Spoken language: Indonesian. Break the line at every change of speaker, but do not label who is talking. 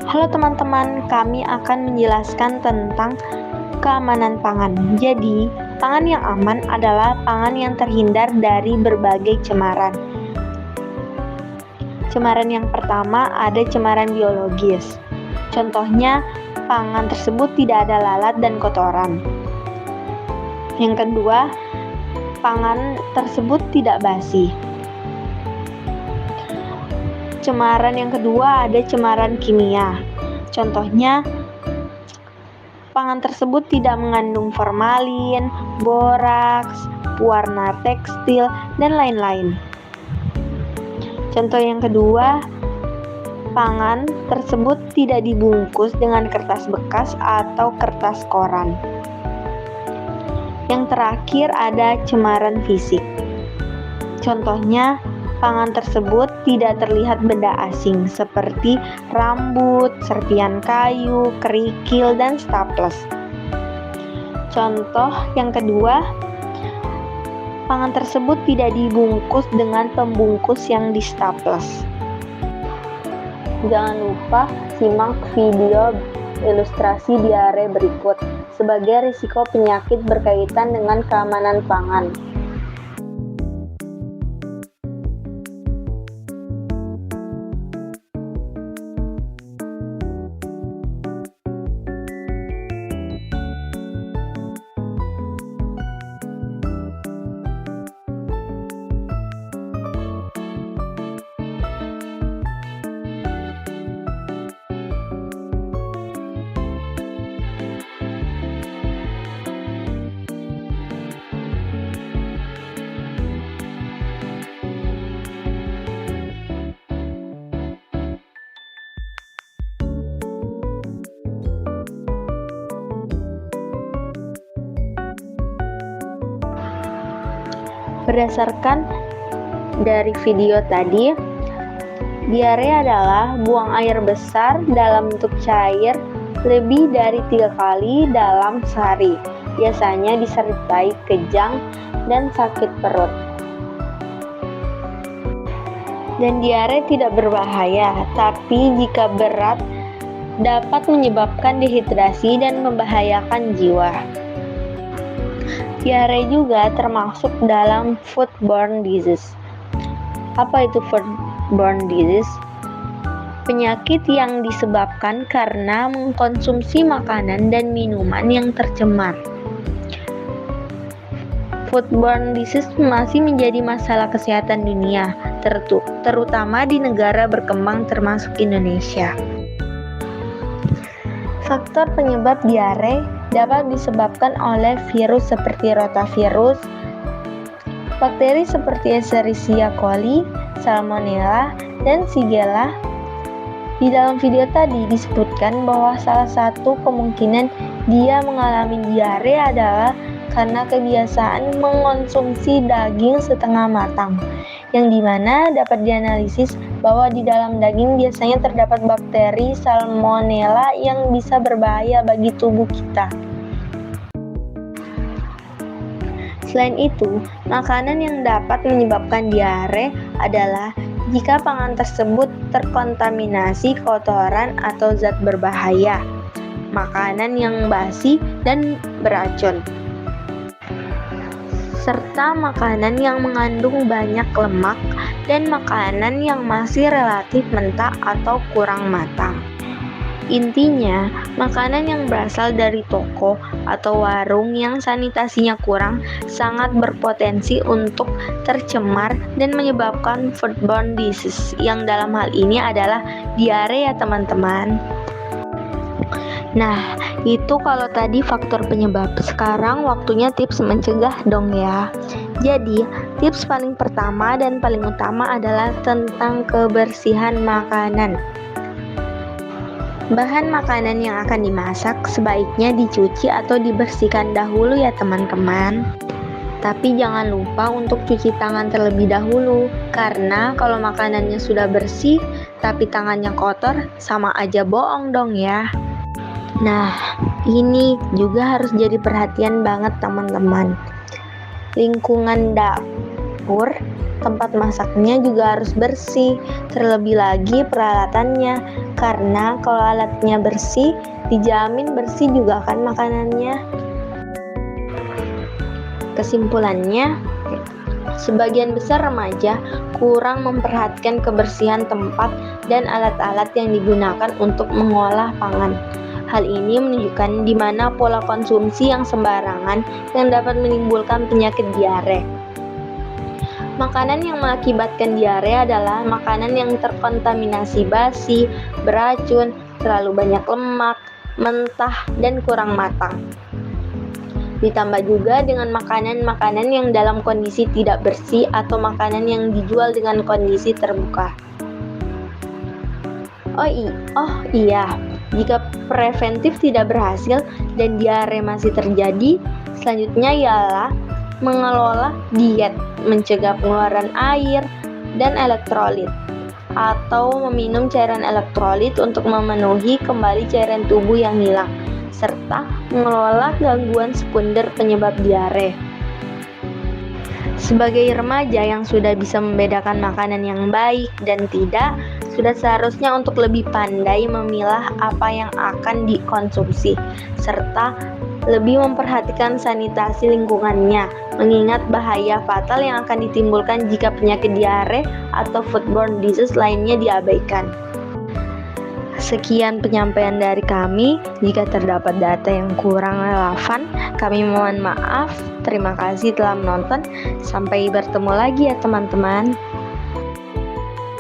Halo teman-teman, kami akan menjelaskan tentang keamanan pangan. Jadi, pangan yang aman adalah pangan yang terhindar dari berbagai cemaran. Cemaran yang pertama ada cemaran biologis. Contohnya, pangan tersebut tidak ada lalat dan kotoran. Yang kedua, pangan tersebut tidak basi. Cemaran yang kedua ada cemaran kimia. Contohnya, pangan tersebut tidak mengandung formalin, boraks, pewarna tekstil, dan lain-lain. Contoh yang kedua, pangan tersebut tidak dibungkus dengan kertas bekas atau kertas koran. Yang terakhir ada cemaran fisik. Contohnya, pangan tersebut tidak terlihat benda asing seperti rambut, serpihan kayu, kerikil, dan staples. Contoh yang kedua, pangan tersebut tidak dibungkus dengan pembungkus yang di staples. Jangan lupa simak video ilustrasi diare berikut sebagai risiko penyakit berkaitan dengan keamanan pangan. Berdasarkan dari video tadi, diare adalah buang air besar dalam bentuk cair lebih dari 3 kali dalam sehari. Biasanya disertai kejang dan sakit perut. Dan diare tidak berbahaya, tapi jika berat dapat menyebabkan dehidrasi dan membahayakan jiwa. Diare juga termasuk dalam foodborne disease. Apa itu foodborne disease? Penyakit yang disebabkan karena mengkonsumsi makanan dan minuman yang tercemar. Foodborne disease masih menjadi masalah kesehatan dunia, terutama di negara berkembang termasuk Indonesia. Faktor penyebab diare dapat disebabkan oleh virus seperti rotavirus, bakteri seperti Escherichia coli, Salmonella, dan Shigella. Di dalam video tadi disebutkan bahwa salah satu kemungkinan dia mengalami diare adalah karena kebiasaan mengonsumsi daging setengah matang, yang dimana dapat dianalisis bahwa di dalam daging biasanya terdapat bakteri Salmonella yang bisa berbahaya bagi tubuh kita. Selain itu, makanan yang dapat menyebabkan diare adalah jika pangan tersebut terkontaminasi kotoran atau zat berbahaya, makanan yang basi dan beracun, serta makanan yang mengandung banyak lemak dan makanan yang masih relatif mentah atau kurang matang. Intinya, makanan yang berasal dari toko atau warung yang sanitasinya kurang sangat berpotensi untuk tercemar dan menyebabkan foodborne disease, yang dalam hal ini adalah diare ya teman-teman. Nah, itu kalau tadi faktor penyebab. Sekarang waktunya tips mencegah dong ya. Jadi, tips paling pertama dan paling utama adalah tentang kebersihan makanan. Bahan makanan yang akan dimasak sebaiknya dicuci atau dibersihkan dahulu ya teman-teman. Tapi jangan lupa untuk cuci tangan terlebih dahulu, karena kalau makanannya sudah bersih tapi tangannya kotor, sama aja bohong dong ya. Nah, ini juga harus jadi perhatian banget teman-teman. Lingkungan dapur tempat masaknya juga harus bersih, terlebih lagi peralatannya, karena kalau alatnya bersih, dijamin bersih juga kan makanannya. Kesimpulannya, sebagian besar remaja kurang memperhatikan kebersihan tempat dan alat-alat yang digunakan untuk mengolah pangan. Hal ini menunjukkan di mana pola konsumsi yang sembarangan yang dapat menimbulkan penyakit diare. Makanan yang mengakibatkan diare adalah makanan yang terkontaminasi basi, beracun, terlalu banyak lemak, mentah, dan kurang matang. Ditambah juga dengan makanan-makanan yang dalam kondisi tidak bersih atau makanan yang dijual dengan kondisi terbuka. Oh iya, jika preventif tidak berhasil dan diare masih terjadi, selanjutnya ialah mengelola diet, mencegah pengeluaran air dan elektrolit, atau meminum cairan elektrolit untuk memenuhi kembali cairan tubuh yang hilang, serta mengelola gangguan sekunder penyebab diare. Sebagai remaja yang sudah bisa membedakan makanan yang baik dan tidak, sudah seharusnya untuk lebih pandai memilah apa yang akan dikonsumsi, serta lebih memperhatikan sanitasi lingkungannya, mengingat bahaya fatal yang akan ditimbulkan jika penyakit diare atau foodborne disease lainnya diabaikan. Sekian penyampaian dari kami. Jika terdapat data yang kurang relevan, kami mohon maaf. Terima kasih telah menonton. Sampai bertemu lagi ya teman-teman.